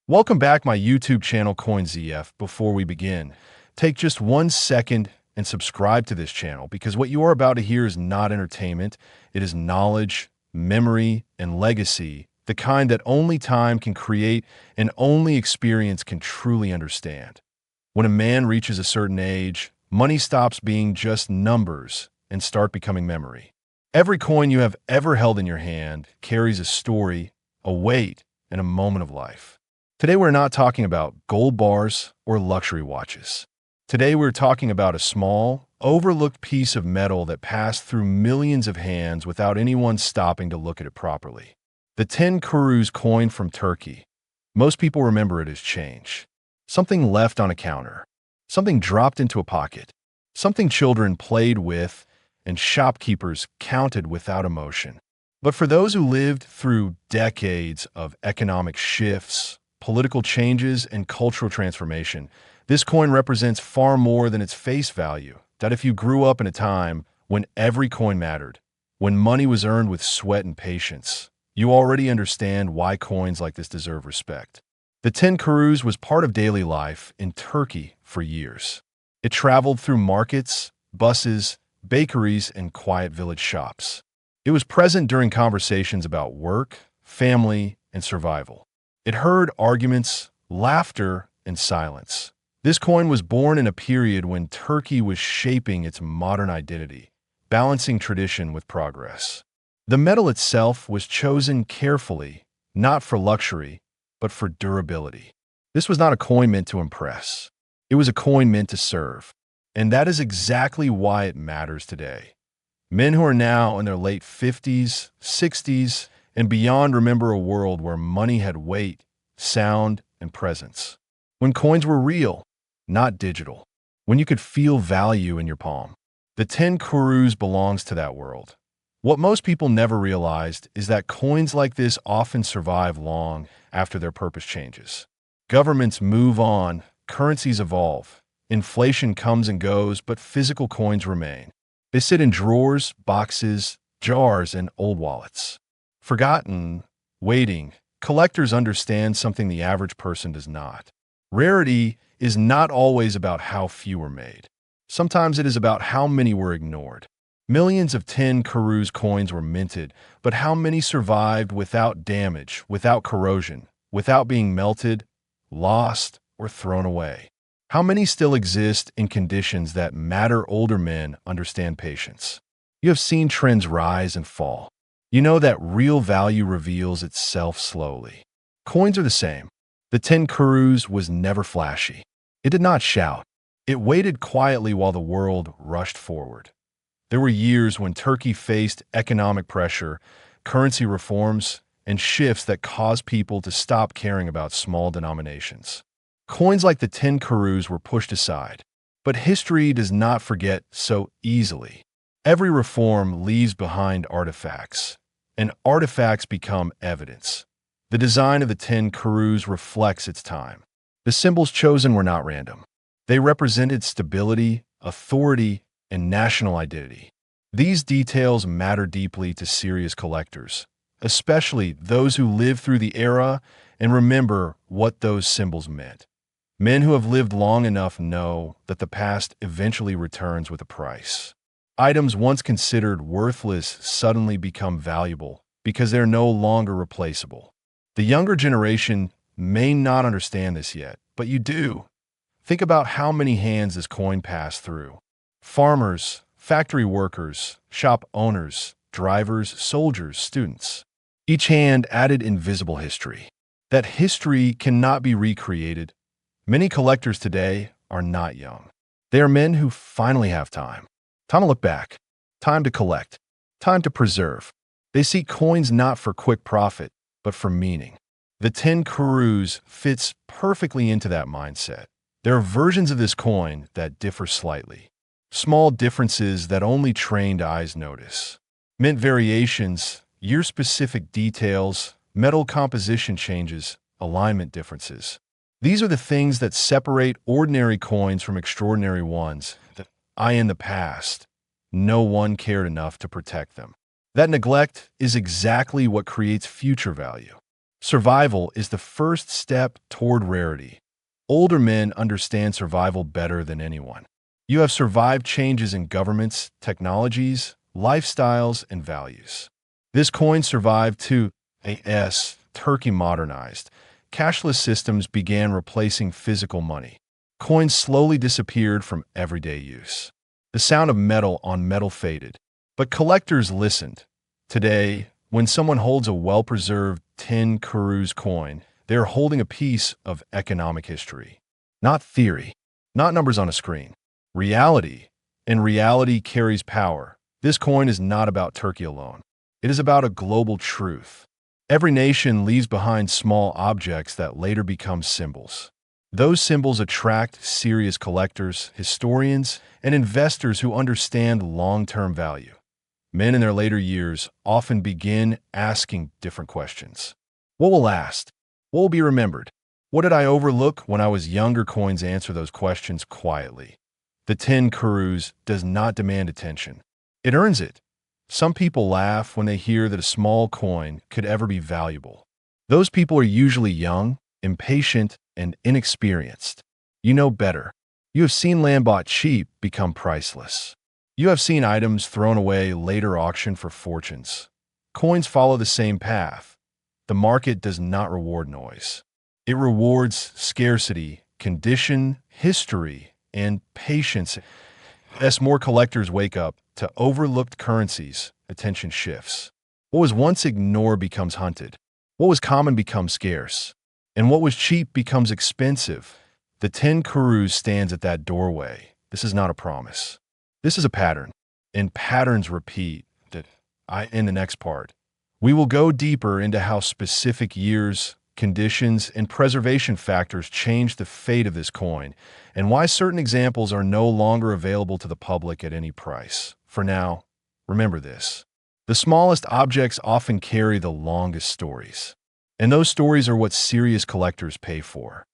Welcome back my YouTube channel CoinZF. Before we begin, take just 1 second and subscribe to this channel because what you are about to hear is not entertainment. It is knowledge, memory, and legacy, the kind that only time can create and only experience can truly understand. When a man reaches a certain age, money stops being just numbers and start becoming memory. Every coin you have ever held in your hand carries a story, a weight, and a moment of life. Today we're not talking about gold bars or luxury watches. Today we're talking about a small, overlooked piece of metal that passed through millions of hands without anyone stopping to look at it properly. The 10 Kurus coin from Turkey. Most people remember it as change. Something left on a counter. Something dropped into a pocket. Something children played with and shopkeepers counted without emotion. But for those who lived through decades of economic shifts, political changes, and cultural transformation, this coin represents far more than its face value. That if you grew up in a time when every coin mattered, when money was earned with sweat and patience, you already understand why coins like this deserve respect. The 10 Kurus was part of daily life in Turkey for years. It traveled through markets, buses, bakeries, and quiet village shops. It was present during conversations about work, family, and survival. It heard arguments, laughter, and silence. This coin was born in a period when Turkey was shaping its modern identity, balancing tradition with progress. The metal itself was chosen carefully, not for luxury, but for durability. This was not a coin meant to impress. It was a coin meant to serve. And that is exactly why it matters today. Men who are now in their late 50s, 60s, and beyond remember a world where money had weight, sound, and presence. When coins were real, not digital. When you could feel value in your palm. The 10 Kurus belongs to that world. What most people never realized is that coins like this often survive long after their purpose changes. Governments move on, currencies evolve, inflation comes and goes, but physical coins remain. They sit in drawers, boxes, jars, and old wallets. Forgotten, waiting, collectors understand something the average person does not. Rarity is not always about how few were made. Sometimes it is about how many were ignored. Millions of 10 Kurus coins were minted, but how many survived without damage, without corrosion, without being melted, lost, or thrown away? How many still exist in conditions that matter? Older men understand patience. You have seen trends rise and fall. You know that real value reveals itself slowly. Coins are the same. The 10 Kurus was never flashy. It did not shout. It waited quietly while the world rushed forward. There were years when Turkey faced economic pressure, currency reforms, and shifts that caused people to stop caring about small denominations. Coins like the 10 Kurus were pushed aside. But history does not forget so easily. Every reform leaves behind artifacts, and artifacts become evidence. The design of the 10 Kurus reflects its time. The symbols chosen were not random. They represented stability, authority, and national identity. These details matter deeply to serious collectors, especially those who lived through the era and remember what those symbols meant. Men who have lived long enough know that the past eventually returns with a price. Items once considered worthless suddenly become valuable because they're no longer replaceable. The younger generation may not understand this yet, but you do. Think about how many hands this coin passed through. Farmers, factory workers, shop owners, drivers, soldiers, students. Each hand added invisible history. That history cannot be recreated. Many collectors today are not young. They are men who finally have time. Time to look back. Time to collect. Time to preserve. They seek coins not for quick profit, but for meaning. The 10 Kurus fits perfectly into that mindset. There are versions of this coin that differ slightly. Small differences that only trained eyes notice. Mint variations, year-specific details, metal composition changes, alignment differences. These are the things that separate ordinary coins from extraordinary ones. In the past, no one cared enough to protect them. That neglect is exactly what creates future value. Survival is the first step toward rarity. Older men understand survival better than anyone. You have survived changes in governments, technologies, lifestyles, and values. This coin survived too. As Turkey modernized, cashless systems began replacing physical money. Coins slowly disappeared from everyday use. The sound of metal on metal faded, but collectors listened. Today, when someone holds a well-preserved tin Kurus coin, they are holding a piece of economic history. Not theory, not numbers on a screen. Reality. And reality carries power. This coin is not about Turkey alone. It is about a global truth. Every nation leaves behind small objects that later become symbols. Those symbols attract serious collectors, historians, and investors who understand long-term value. Men in their later years often begin asking different questions. What will last? What will be remembered? What did I overlook when I was younger? Coins answer those questions quietly. The tin Kurus does not demand attention. It earns it. Some people laugh when they hear that a small coin could ever be valuable. Those people are usually young, impatient, and inexperienced. You know better. You have seen land bought cheap become priceless. You have seen items thrown away later auctioned for fortunes. Coins follow the same path. The market does not reward noise. It rewards scarcity, condition, history, and patience. As more collectors wake up to overlooked currencies, attention shifts. What was once ignored becomes hunted. What was common becomes scarce. And what was cheap becomes expensive. The tin Kurus stands at that doorway. This is not a promise. This is a pattern. And patterns repeat. In the next part, we will go deeper into how specific years, conditions, and preservation factors change the fate of this coin, and why certain examples are no longer available to the public at any price. For now, remember this. The smallest objects often carry the longest stories. And those stories are what serious collectors pay for.